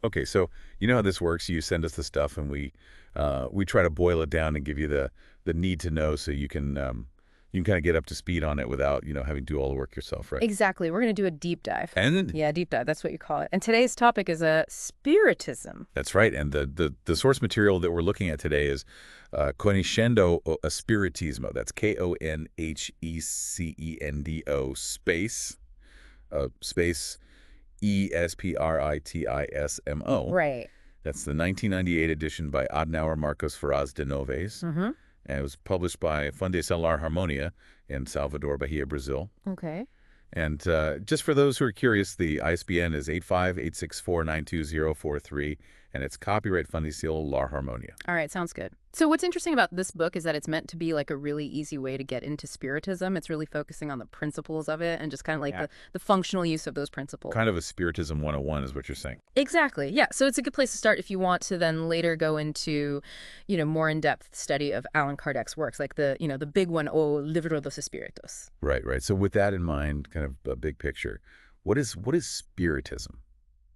Okay, so you know how this works. You send us the stuff, and we try to boil it down and give you the need to know, so you can kind of get up to speed on it without having to do all the work yourself, right? Exactly. We're going to do a deep dive. And Yeah, deep dive. That's what you call it. And today's topic is Spiritism. that's right. And the source material that we're looking at today is Conhecendo a Spiritismo. That's Konhecendo space Espiritismo. Right. That's the 1998 edition by Adenáuer Marcos Ferraz de Noves. Mm-hmm. And it was published by Fundação Lar Harmonia in Salvador, Bahia, Brazil. Okay. And just for those who are curious, the ISBN is 858649243, and it's copyright Fundação Lar Harmonia. All right. Sounds good. So what's interesting about this book is that it's meant to be like a really easy way to get into Spiritism. It's really focusing on the principles of it and just kind of like the functional use of those principles. Kind of a Spiritism 101 is what you're saying. Exactly. Yeah. So it's a good place to start if you want to then later go into, more in-depth study of Allan Kardec's works, like the big one, O Livro dos Espíritos. Right, right. So with that in mind, kind of a big picture, what is Spiritism?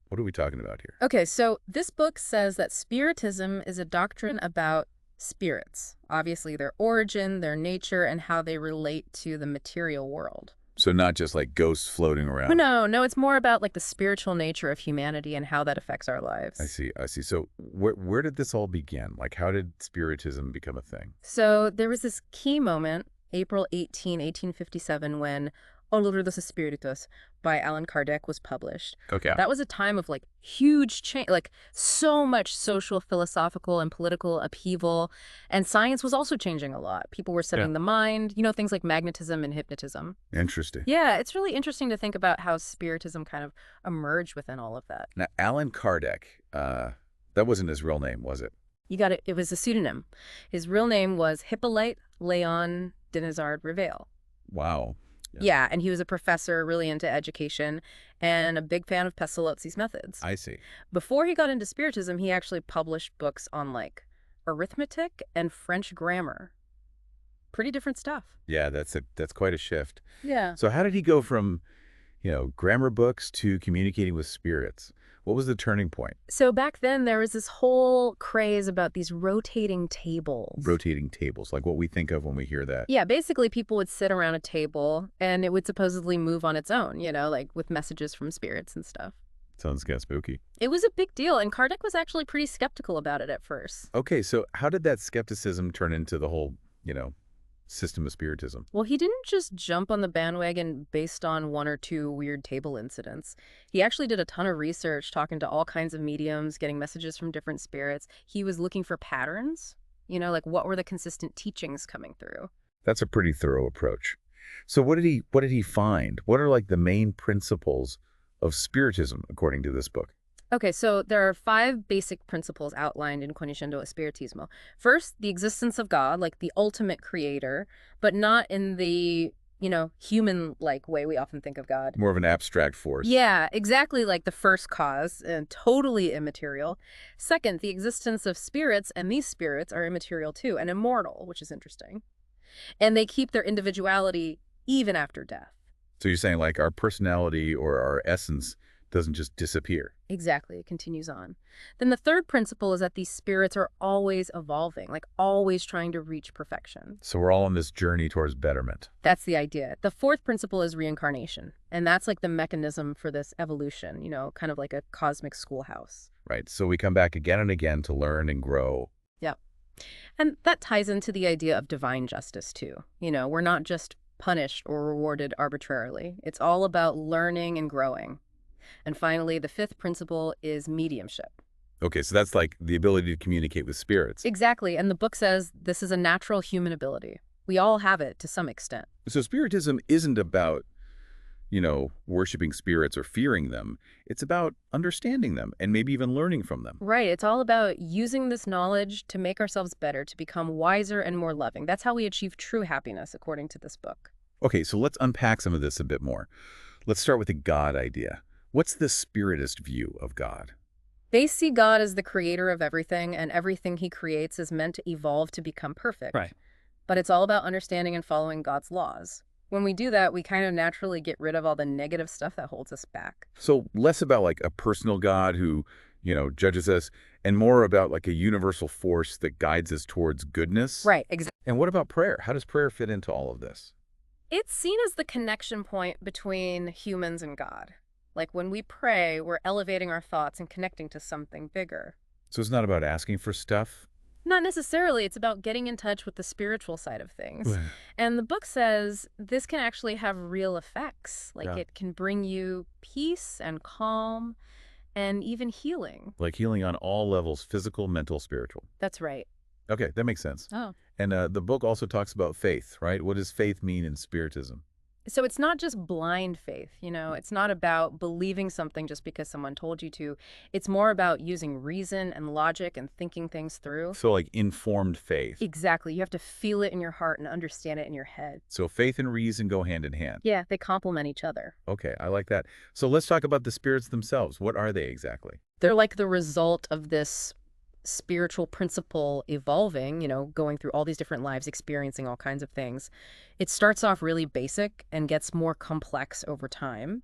What are we talking about here? Okay, so this book says that Spiritism is a doctrine about spirits, obviously their origin, their nature, and how they relate to the material world. So not just like ghosts floating around. No, it's more about like the spiritual nature of humanity and how that affects our lives. I see. So where did this all begin? Like, how did Spiritism become a thing? So there was this key moment, April 1857, when O Livro dos Espíritos by Allan Kardec was published. Okay. That was a time of like huge change, like so much social, philosophical, and political upheaval. And science was also changing a lot. People were studying the mind, things like magnetism and hypnotism. Interesting. Yeah, it's really interesting to think about how Spiritism kind of emerged within all of that. Now, Allan Kardec, that wasn't his real name, was it? You got it. It was a pseudonym. His real name was Hippolyte Léon Denisard Reveil. Wow. Yeah, and he was a professor really into education and a big fan of Pestalozzi's methods. I see. Before he got into Spiritism, he actually published books on like arithmetic and French grammar. Pretty different stuff. Yeah, that's quite a shift. Yeah. So how did he go from, grammar books to communicating with spirits? What was the turning point? So back then, there was this whole craze about these rotating tables. Rotating tables, like what we think of when we hear that. Yeah, basically people would sit around a table and it would supposedly move on its own, like with messages from spirits and stuff. Sounds kind of spooky. It was a big deal, and Kardec was actually pretty skeptical about it at first. Okay, so how did that skepticism turn into the whole, system of Spiritism? Well, he didn't just jump on the bandwagon based on one or two weird table incidents. He actually did a ton of research, talking to all kinds of mediums, getting messages from different spirits. He was looking for patterns, like what were the consistent teachings coming through. That's a pretty thorough approach. So what did he find? What are like the main principles of Spiritism according to this book? Okay, so there are 5 basic principles outlined in Conhecendo a Spiritismo. First, the existence of God, like the ultimate creator, but not in the, human-like way we often think of God. More of an abstract force. Yeah, exactly like the first cause, and totally immaterial. Second, the existence of spirits, and these spirits are immaterial too, and immortal, which is interesting. And they keep their individuality even after death. So you're saying like our personality or our essence doesn't just disappear. Exactly. It continues on. Then the third principle is that these spirits are always evolving, like always trying to reach perfection. So we're all on this journey towards betterment. That's the idea. The fourth principle is reincarnation. And that's like the mechanism for this evolution, kind of like a cosmic schoolhouse. Right. So we come back again and again to learn and grow. Yep. And that ties into the idea of divine justice too. We're not just punished or rewarded arbitrarily. It's all about learning and growing. And finally, the fifth principle is mediumship. Okay, so that's like the ability to communicate with spirits. Exactly. And the book says this is a natural human ability. We all have it to some extent. So Spiritism isn't about, worshiping spirits or fearing them. It's about understanding them and maybe even learning from them. Right. It's all about using this knowledge to make ourselves better, to become wiser and more loving. That's how we achieve true happiness, according to this book. Okay, so let's unpack some of this a bit more. Let's start with the God idea. What's the Spiritist view of God? They see God as the creator of everything, and everything he creates is meant to evolve to become perfect. Right. But it's all about understanding and following God's laws. When we do that, we kind of naturally get rid of all the negative stuff that holds us back. So less about like a personal God who, judges us, and more about like a universal force that guides us towards goodness. Right, exactly. And what about prayer? How does prayer fit into all of this? It's seen as the connection point between humans and God. Like when we pray, we're elevating our thoughts and connecting to something bigger. So it's not about asking for stuff? Not necessarily. It's about getting in touch with the spiritual side of things. And the book says this can actually have real effects. Like Yeah. it can bring you peace and calm and even healing. Like healing on all levels, physical, mental, spiritual. That's right. Okay, that makes sense. Oh. And the book also talks about faith, right? What does faith mean in Spiritism? So it's not just blind faith, it's not about believing something just because someone told you to. It's more about using reason and logic and thinking things through. So like informed faith. Exactly. You have to feel it in your heart and understand it in your head. So faith and reason go hand in hand. Yeah, they complement each other. Okay, I like that. So let's talk about the spirits themselves. What are they exactly? They're like the result of this spiritual principle evolving, going through all these different lives, experiencing all kinds of things. It starts off really basic and gets more complex over time.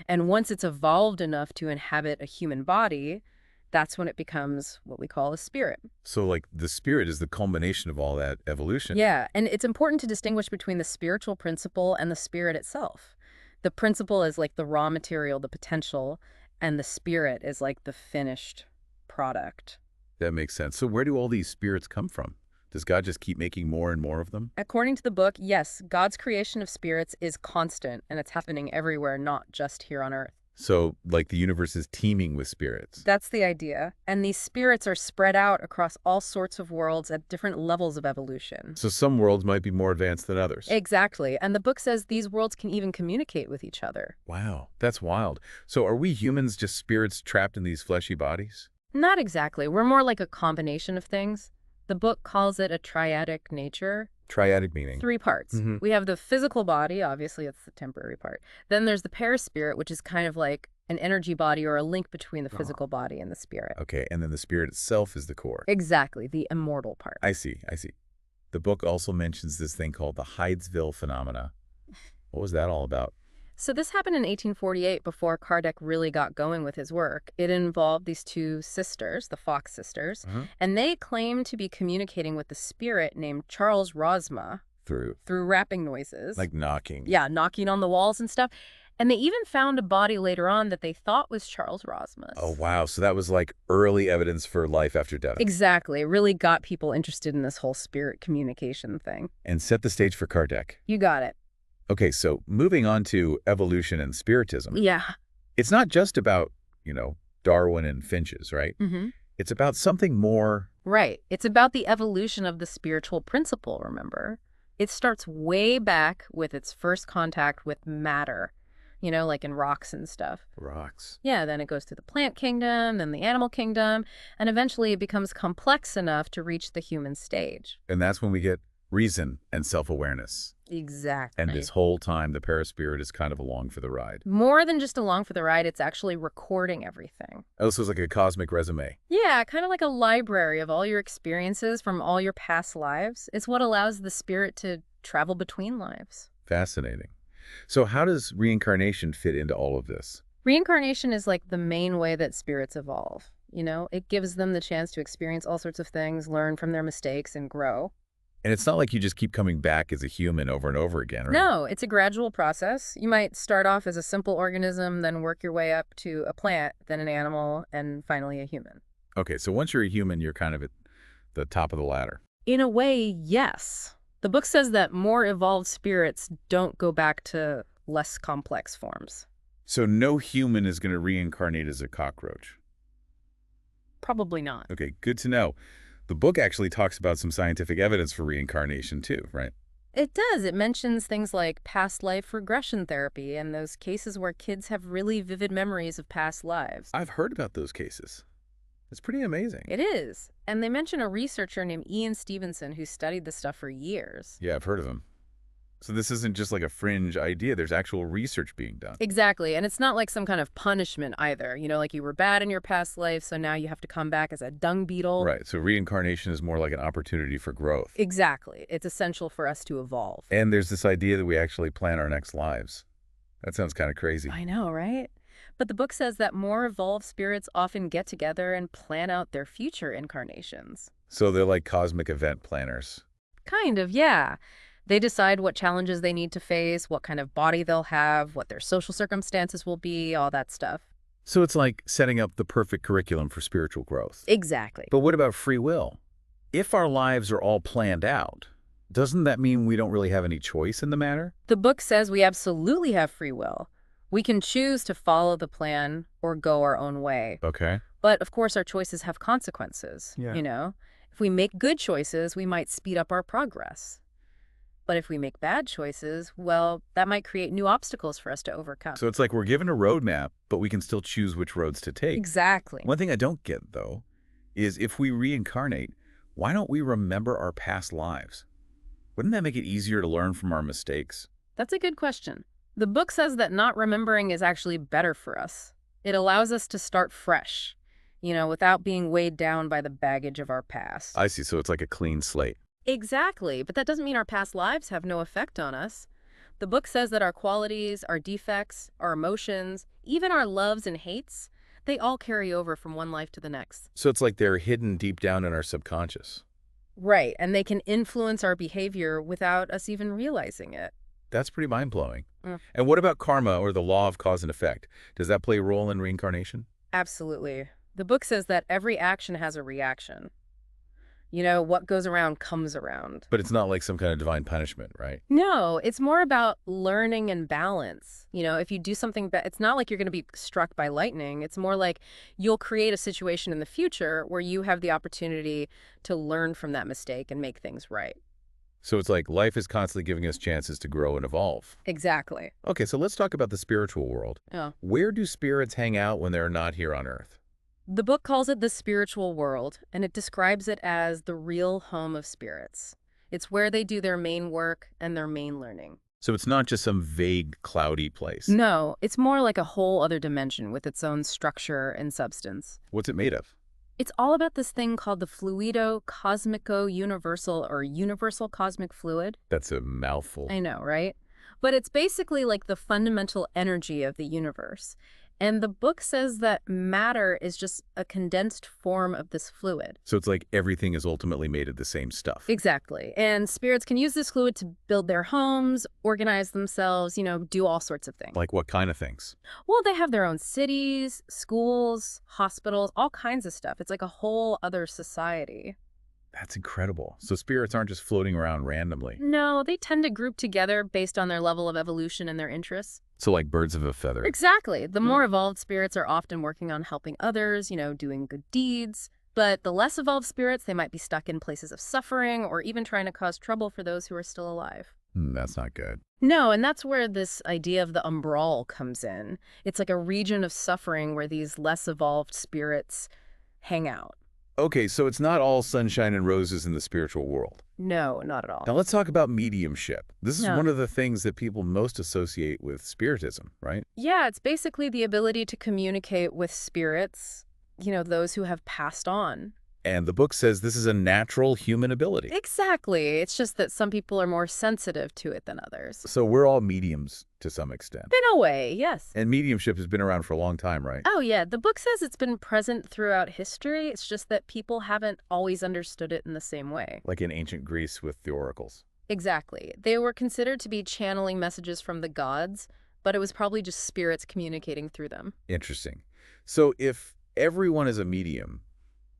And once it's evolved enough to inhabit a human body, that's when it becomes what we call a spirit. So like the spirit is the culmination of all that evolution. Yeah, and it's important to distinguish between the spiritual principle and the spirit itself. The principle is like the raw material, the potential, and the spirit is like the finished product. That makes sense. So where do all these spirits come from? Does God just keep making more and more of them? According to the book, yes, God's creation of spirits is constant, and it's happening everywhere, not just here on Earth. So like the universe is teeming with spirits. That's the idea. And these spirits are spread out across all sorts of worlds at different levels of evolution. So some worlds might be more advanced than others. Exactly. And the book says these worlds can even communicate with each other. Wow, that's wild. So are we humans just spirits trapped in these fleshy bodies? Not exactly. We're more like a combination of things. The book calls it a triadic nature. Triadic meaning? 3 parts. We have the physical body, obviously it's the temporary part. Then there's the perispirit, which is kind of like an energy body or a link between the physical body and the spirit. Okay, and then the spirit itself is the core. Exactly, the immortal part. I see. The book also mentions this thing called the Hydesville phenomena. What was that all about? So this happened in 1848 before Kardec really got going with his work. It involved these 2 sisters, the Fox sisters, and they claimed to be communicating with the spirit named Charles Rosma Through rapping noises. like knocking. Yeah, knocking on the walls and stuff. And they even found a body later on that they thought was Charles Rosma's. Oh, wow. So that was like early evidence for life after death. Exactly. It really got people interested in this whole spirit communication thing. And set the stage for Kardec. You got it. Okay, so moving on to evolution and Spiritism. Yeah. It's not just about, Darwin and finches, right? It's about something more. Right. It's about the evolution of the spiritual principle, remember? It starts way back with its first contact with matter, like in rocks and stuff. Rocks. Yeah, then it goes through the plant kingdom, then the animal kingdom, and eventually it becomes complex enough to reach the human stage. And that's when we get reason and self-awareness. Exactly. And this whole time, the paraspirit is kind of along for the ride. More than just along for the ride, it's actually recording everything. Oh, so it's like a cosmic resume. Yeah, kind of like a library of all your experiences from all your past lives. It's what allows the spirit to travel between lives. Fascinating. So how does reincarnation fit into all of this? Reincarnation is like the main way that spirits evolve. It gives them the chance to experience all sorts of things, learn from their mistakes, and grow. And it's not like you just keep coming back as a human over and over again, right? No, it's a gradual process. You might start off as a simple organism, then work your way up to a plant, then an animal, and finally a human. Okay, so once you're a human, you're kind of at the top of the ladder. In a way, yes. The book says that more evolved spirits don't go back to less complex forms. So no human is going to reincarnate as a cockroach. Probably not. Okay, good to know. The book actually talks about some scientific evidence for reincarnation too, right? It does. It mentions things like past life regression therapy and those cases where kids have really vivid memories of past lives. I've heard about those cases. It's pretty amazing. It is. And they mention a researcher named Ian Stevenson who studied this stuff for years. Yeah, I've heard of him. So this isn't just like a fringe idea. There's actual research being done. Exactly. And it's not like some kind of punishment either. Like you were bad in your past life, so now you have to come back as a dung beetle. Right. So reincarnation is more like an opportunity for growth. Exactly. It's essential for us to evolve. And there's this idea that we actually plan our next lives. That sounds kind of crazy. I know, right? But the book says that more evolved spirits often get together and plan out their future incarnations. So they're like cosmic event planners. Kind of, yeah. They decide what challenges they need to face, what kind of body they'll have, what their social circumstances will be, all that stuff. So it's like setting up the perfect curriculum for spiritual growth. Exactly. But what about free will? If our lives are all planned out, doesn't that mean we don't really have any choice in the matter? The book says we absolutely have free will. We can choose to follow the plan or go our own way. Okay. But of course, our choices have consequences. Yeah. You know, if we make good choices, we might speed up our progress. But if we make bad choices, well, that might create new obstacles for us to overcome. So it's like we're given a roadmap, but we can still choose which roads to take. Exactly. One thing I don't get, though, is if we reincarnate, why don't we remember our past lives? Wouldn't that make it easier to learn from our mistakes? That's a good question. The book says that not remembering is actually better for us. It allows us to start fresh, without being weighed down by the baggage of our past. I see, so it's like a clean slate. Exactly, but that doesn't mean our past lives have no effect on us. The book says that our qualities, our defects, our emotions, even our loves and hates, they all carry over from one life to the next. So it's like they're hidden deep down in our subconscious. Right, and they can influence our behavior without us even realizing it. That's pretty mind-blowing. Mm. And what about karma or the law of cause and effect? Does that play a role in reincarnation? Absolutely. The book says that every action has a reaction. What goes around comes around. But it's not like some kind of divine punishment, right? No, it's more about learning and balance. If you do something, it's not like you're going to be struck by lightning. It's more like you'll create a situation in the future where you have the opportunity to learn from that mistake and make things right. So it's like life is constantly giving us chances to grow and evolve. Exactly. Okay, so let's talk about the spiritual world. Yeah. Where do spirits hang out when they're not here on Earth? The book calls it the spiritual world, and it describes it as the real home of spirits. It's where they do their main work and their main learning. So it's not just some vague, cloudy place. No, it's more like a whole other dimension with its own structure and substance. What's it made of? It's all about this thing called the fluido cosmico universal, or universal cosmic fluid. That's a mouthful. I know, right? But it's basically like the fundamental energy of the universe. And the book says that matter is just a condensed form of this fluid. So it's like everything is ultimately made of the same stuff. Exactly. And spirits can use this fluid to build their homes, organize themselves, do all sorts of things. Like what kind of things? Well, they have their own cities, schools, hospitals, all kinds of stuff. It's like a whole other society. That's incredible. So spirits aren't just floating around randomly. No, they tend to group together based on their level of evolution and their interests. So like birds of a feather. Exactly. The more evolved spirits are often working on helping others, doing good deeds. But the less evolved spirits, they might be stuck in places of suffering or even trying to cause trouble for those who are still alive. That's not good. No, and that's where this idea of the umbral comes in. It's like a region of suffering where these less evolved spirits hang out. Okay, so it's not all sunshine and roses in the spiritual world. No, not at all. Now let's talk about mediumship. This is Yeah. one of the things that people most associate with Spiritism, right? Yeah, it's basically the ability to communicate with spirits, those who have passed on. And the book says this is a natural human ability. Exactly. It's just that some people are more sensitive to it than others. So we're all mediums to some extent. In a way, yes. And mediumship has been around for a long time, right? Oh, yeah. The book says it's been present throughout history. It's just that people haven't always understood it in the same way. Like in ancient Greece with the oracles. Exactly. They were considered to be channeling messages from the gods, but it was probably just spirits communicating through them. Interesting. So if everyone is a medium,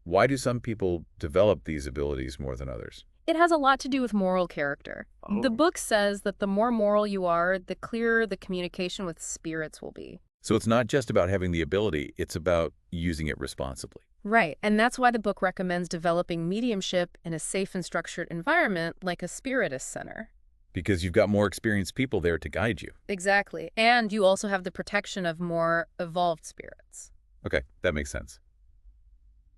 why do some people develop these abilities more than others? It has a lot to do with moral character. The book says that the more moral you are, the clearer the communication with spirits will be. So it's not just about having the ability, it's about using it responsibly. Right, and that's why the book recommends developing mediumship in a safe and structured environment like a Spiritist center. Because you've got more experienced people there to guide you. Exactly, and you also have the protection of more evolved spirits. Okay, that makes sense.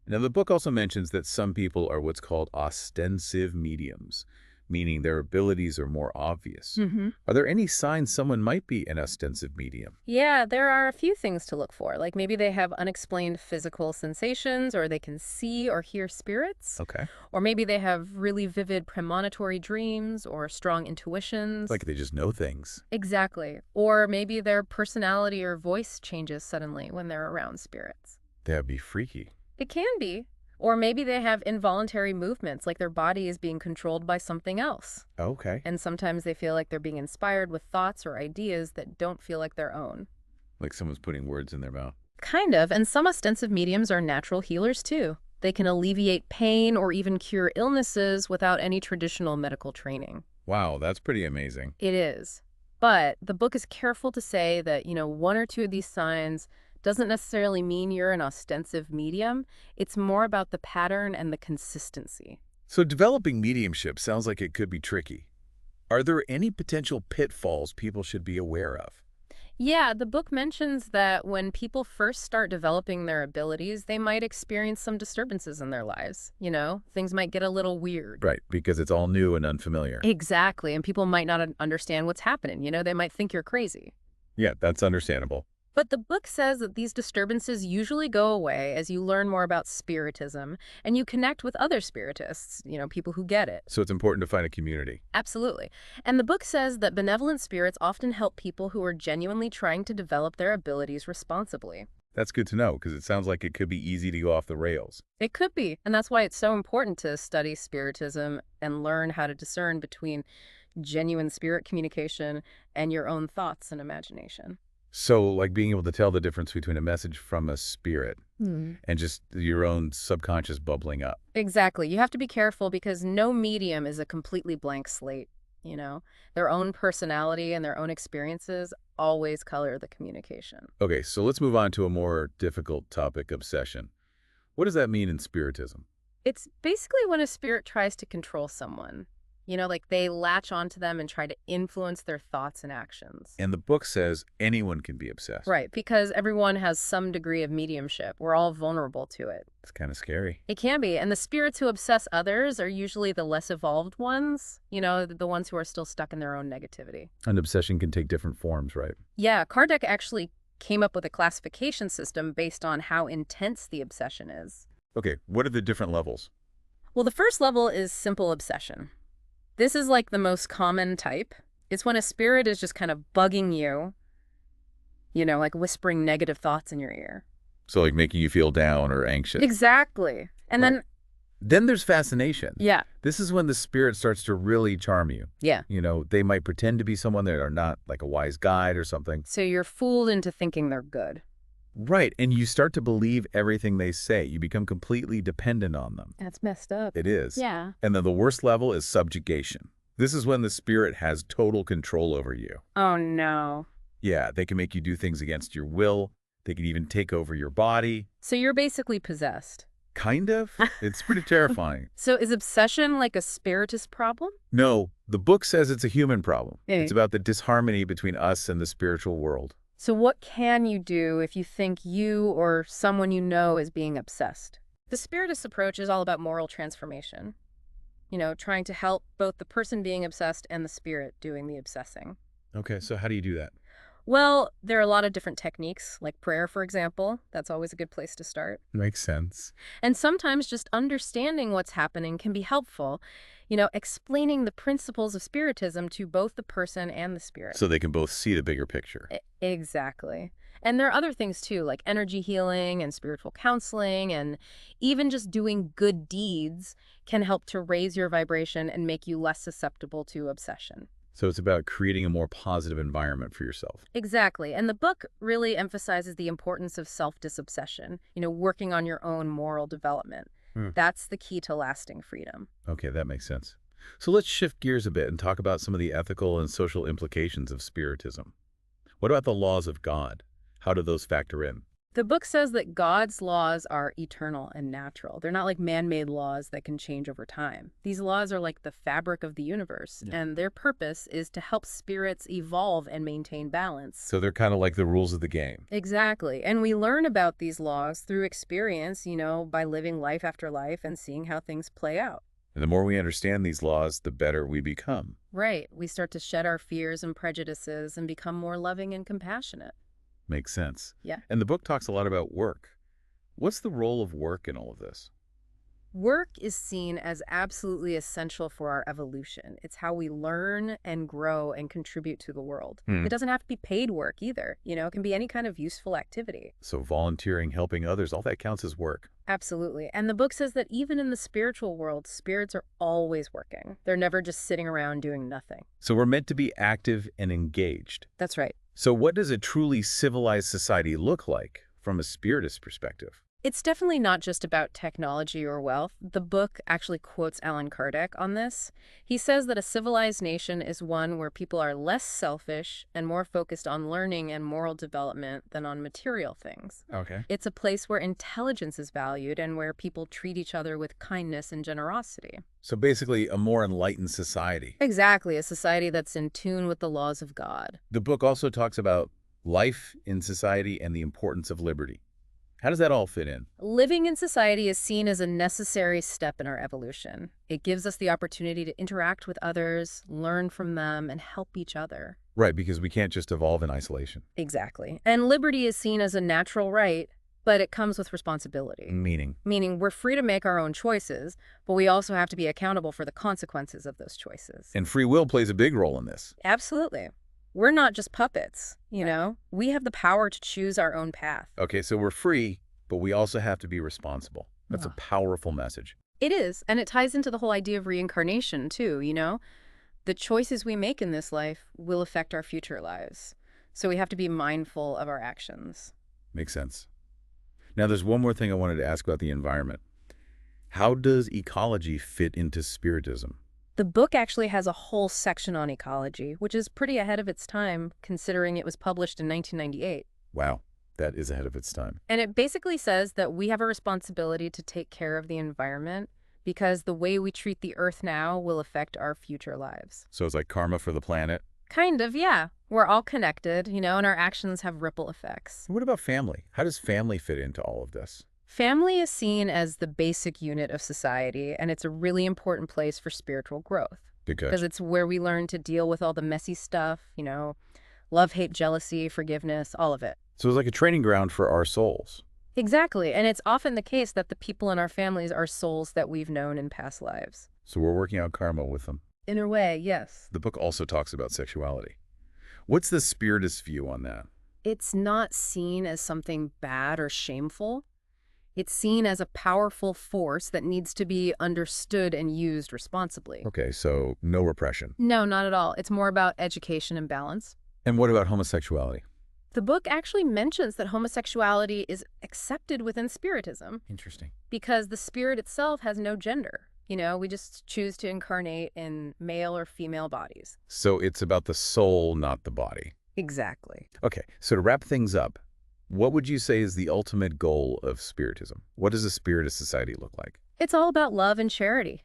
Now, the book also mentions that some people are what's called ostensive mediums, meaning their abilities are more obvious. Mm-hmm. Are there any signs someone might be an ostensive medium? Yeah, there are a few things to look for. Like maybe they have unexplained physical sensations, or they can see or hear spirits. Okay. Or maybe they have really vivid premonitory dreams or strong intuitions. Like they just know things. Exactly. Or maybe their personality or voice changes suddenly when they're around spirits. That'd be freaky. It can be. Or maybe they have involuntary movements, like their body is being controlled by something else. Okay. And sometimes they feel like they're being inspired with thoughts or ideas that don't feel like their own. Like someone's putting words in their mouth. Kind of, and some ostensive mediums are natural healers too. They can alleviate pain or even cure illnesses without any traditional medical training. Wow, that's pretty amazing. It is. But the book is careful to say that, one or two of these signs doesn't necessarily mean you're an ostensive medium. It's more about the pattern and the consistency. So developing mediumship sounds like it could be tricky. Are there any potential pitfalls people should be aware of? Yeah, the book mentions that when people first start developing their abilities, they might experience some disturbances in their lives. Things might get a little weird. Right, because it's all new and unfamiliar. Exactly, and people might not understand what's happening. They might think you're crazy. Yeah, that's understandable. But the book says that these disturbances usually go away as you learn more about Spiritism and you connect with other Spiritists, people who get it. So it's important to find a community. Absolutely. And the book says that benevolent spirits often help people who are genuinely trying to develop their abilities responsibly. That's good to know, because it sounds like it could be easy to go off the rails. It could be, and that's why it's so important to study Spiritism and learn how to discern between genuine spirit communication and your own thoughts and imagination. So, like being able to tell the difference between a message from a spirit Hmm. and just your own subconscious bubbling up. Exactly. You have to be careful because no medium is a completely blank slate. Their own personality and their own experiences always color the communication. Okay, so let's move on to a more difficult topic, obsession. What does that mean in Spiritism? It's basically when a spirit tries to control someone. Like they latch onto them and try to influence their thoughts and actions. And the book says anyone can be obsessed. Right, because everyone has some degree of mediumship. We're all vulnerable to it. It's kind of scary. It can be. And the spirits who obsess others are usually the less evolved ones, the ones who are still stuck in their own negativity. An obsession can take different forms, right? Yeah, Kardec actually came up with a classification system based on how intense the obsession is. Okay, what are the different levels? Well, the first level is simple obsession. This is like the most common type. It's when a spirit is just kind of bugging you, like whispering negative thoughts in your ear. So like making you feel down or anxious. Exactly. And Right. Then there's fascination. yeah. This is when the spirit starts to really charm you. Yeah. They might pretend to be someone that are not, like a wise guide or something. So you're fooled into thinking they're good. Right, and you start to believe everything they say. You become completely dependent on them. That's messed up. It is. Yeah. And then the worst level is subjugation. This is when the spirit has total control over you. Oh, no. Yeah, they can make you do things against your will. They can even take over your body. So you're basically possessed. Kind of. It's pretty terrifying. So is obsession like a spiritist problem? No, the book says it's a human problem. Yeah. It's about the disharmony between us and the spiritual world. So what can you do if you think you or someone you know is being obsessed? The Spiritist approach is all about moral transformation. Trying to help both the person being obsessed and the spirit doing the obsessing. Okay, so how do you do that? Well, there are a lot of different techniques, like prayer, for example. That's always a good place to start. Makes sense. And sometimes just understanding what's happening can be helpful. Explaining the principles of Spiritism to both the person and the spirit. So they can both see the bigger picture. Exactly. And there are other things too, like energy healing and spiritual counseling, and even just doing good deeds can help to raise your vibration and make you less susceptible to obsession. So it's about creating a more positive environment for yourself. Exactly. And the book really emphasizes the importance of self-disobsession, working on your own moral development. That's the key to lasting freedom. Okay, that makes sense. So let's shift gears a bit and talk about some of the ethical and social implications of Spiritism. What about the laws of God? How do those factor in? The book says that God's laws are eternal and natural. They're not like man-made laws that can change over time. These laws are like the fabric of the universe, and their purpose is to help spirits evolve and maintain balance. So they're kind of like the rules of the game. Exactly. And we learn about these laws through experience, by living life after life and seeing how things play out. And the more we understand these laws, the better we become. Right. We start to shed our fears and prejudices and become more loving and compassionate. Makes sense. Yeah. And the book talks a lot about work. What's the role of work in all of this? Work is seen as absolutely essential for our evolution. It's how we learn and grow and contribute to the world. Hmm. It doesn't have to be paid work either. It can be any kind of useful activity. So volunteering, helping others, all that counts as work. Absolutely. And the book says that even in the spiritual world, spirits are always working. They're never just sitting around doing nothing. So we're meant to be active and engaged. That's right. So what does a truly civilized society look like from a spiritist perspective? It's definitely not just about technology or wealth. The book actually quotes Allan Kardec on this. He says that a civilized nation is one where people are less selfish and more focused on learning and moral development than on material things. Okay. It's a place where intelligence is valued and where people treat each other with kindness and generosity. So basically a more enlightened society. Exactly, a society that's in tune with the laws of God. The book also talks about life in society and the importance of liberty. How does that all fit in? Living in society is seen as a necessary step in our evolution. It gives us the opportunity to interact with others, learn from them, and help each other. Right, because we can't just evolve in isolation. Exactly. And liberty is seen as a natural right, but it comes with responsibility. Meaning? Meaning we're free to make our own choices, but we also have to be accountable for the consequences of those choices. And free will plays a big role in this. Absolutely. We're not just puppets, We have the power to choose our own path. Okay, so we're free, but we also have to be responsible. That's a powerful message. It is, and it ties into the whole idea of reincarnation, too, The choices we make in this life will affect our future lives. So we have to be mindful of our actions. Makes sense. Now, there's one more thing I wanted to ask about the environment. How does ecology fit into Spiritism? The book actually has a whole section on ecology, which is pretty ahead of its time, considering it was published in 1998. Wow, that is ahead of its time. And it basically says that we have a responsibility to take care of the environment because the way we treat the Earth now will affect our future lives. So it's like karma for the planet? Kind of, yeah. We're all connected, and our actions have ripple effects. What about family? How does family fit into all of this? Family is seen as the basic unit of society, and it's a really important place for spiritual growth. Because it's where we learn to deal with all the messy stuff, love, hate, jealousy, forgiveness, all of it. So it's like a training ground for our souls. Exactly, and it's often the case that the people in our families are souls that we've known in past lives. So we're working out karma with them. In a way, yes. The book also talks about sexuality. What's the Spiritist view on that? It's not seen as something bad or shameful. It's seen as a powerful force that needs to be understood and used responsibly. Okay, so no repression. No, not at all. It's more about education and balance. And what about homosexuality? The book actually mentions that homosexuality is accepted within Spiritism. Interesting. Because the spirit itself has no gender. We just choose to incarnate in male or female bodies. So it's about the soul, not the body. Exactly. Okay, so to wrap things up, what would you say is the ultimate goal of Spiritism? What does a Spiritist society look like? It's all about love and charity.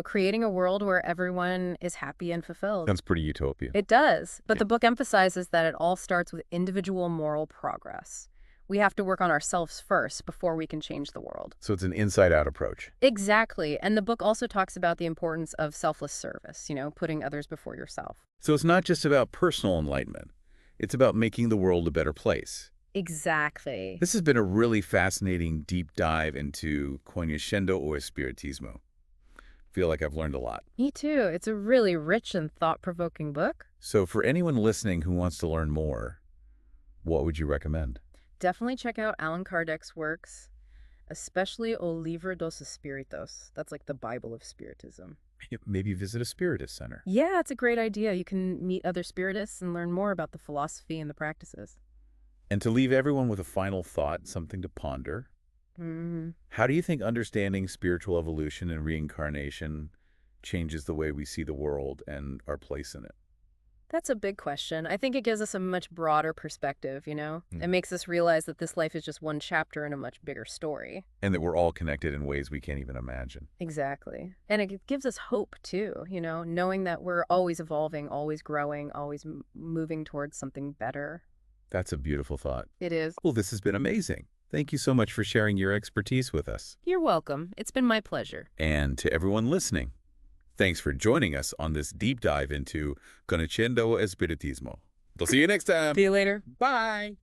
Creating a world where everyone is happy and fulfilled. Sounds pretty utopian. It does, but the book emphasizes that it all starts with individual moral progress. We have to work on ourselves first before we can change the world. So it's an inside-out approach. Exactly, and the book also talks about the importance of selfless service, putting others before yourself. So it's not just about personal enlightenment. It's about making the world a better place. Exactly. This has been a really fascinating deep dive into Conhecendo or Spiritismo. Feel like I've learned a lot. Me too. It's a really rich and thought-provoking book. So for anyone listening who wants to learn more, what would you recommend? Definitely check out Allan Kardec's works, especially O Livro dos Espíritos. That's like the Bible of Spiritism. Maybe visit a Spiritist center. Yeah, it's a great idea. You can meet other Spiritists and learn more about the philosophy and the practices. And to leave everyone with a final thought, something to ponder, how do you think understanding spiritual evolution and reincarnation changes the way we see the world and our place in it? That's a big question. I think it gives us a much broader perspective, It makes us realize that this life is just one chapter in a much bigger story. And that we're all connected in ways we can't even imagine. Exactly. And it gives us hope, too, knowing that we're always evolving, always growing, always moving towards something better. That's a beautiful thought. It is. Well, this has been amazing. Thank you so much for sharing your expertise with us. You're welcome. It's been my pleasure. And to everyone listening, thanks for joining us on this deep dive into Conhecendo Espiritismo. We'll see you next time. See you later. Bye.